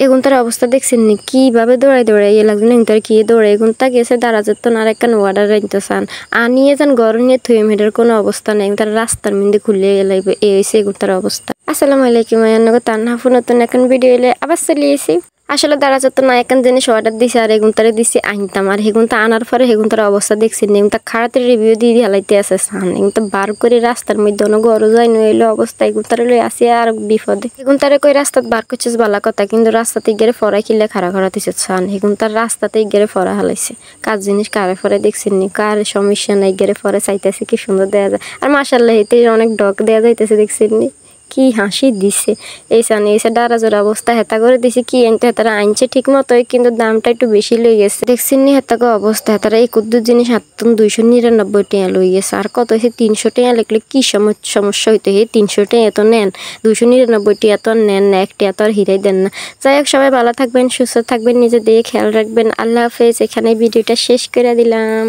এখন তার অবস্থা দেখছেন নি কিভাবে দৌড়াই লাগছে না তার কি দৌড়াই এখন তা গেছে দাঁড়া যেত না আর একটা ওয়ার্ডার আনতে চান আনিয়ে যান গরম নিয়ে থুয়ে মেয়েটার কোনো অবস্থা নেই তার রাস্তার মধ্যে খুলে এলাইবে এই হয়েছে এখন তার অবস্থা। আসসালামু আলাইকুম তান্না নতুন এখন ভিডিও এলে আবার চলে এসি। আসলে দাঁড়া যেত না এখন জিনিস অর্ডার দিছে আর এগুন তারে দিছি আনতাম আর হেগুন তা আনার পরে হেগুন তার অবস্থা দেখছি এগুন তা খারাতের রিভিউ দিয়ে হালাইতে আছে সান এগুন তো বার করে রাস্তার মধ্যে অনেক গরো যায় নইলে অবস্থা এগুন তারে লই আসি আর বিপদে এগুন তারে কই রাস্তাত বার করছিস বালা কথা কিন্তু রাস্তাতে গেলে ফরাই কিলে খাড়া দিছে সান হেগুন তার রাস্তাতেই গেলে ফরা হালাইছে কাজ জিনিস কারে ফরে দেখছেন নি কার সমস্যা নাই গেলে ফরে চাইতেছে কি সুন্দর দেয়া যায় আর মাশাআল্লাহ এতে অনেক ডক দেয়া যাইতেছে দেখছেন নি কি হাসি দিছে এই সানে এসে ডারাজোর অবস্থা হেতা করে দিছে কি আনতে হেতারা আনছে ঠিক মতোই কিন্তু দামটা একটু বেশি লই গেছে দেখছেন নি হেতাকে অবস্থা হেতারা এই কুদ্দুর জিনিস 299 টাকা লই গেছে আর কত হয়েছে 300 টাকা লিখলে কি সমস্যা হইতে হে 300 টাকা এত নেন 299 টাকা তো নেন না একটা তো আর হিরাই দেন না। যাই হোক সবাই ভালো থাকবেন সুস্থ থাকবেন নিজে দিয়ে খেয়াল রাখবেন আল্লাহ হাফেজ এখানে ভিডিওটা শেষ করে দিলাম।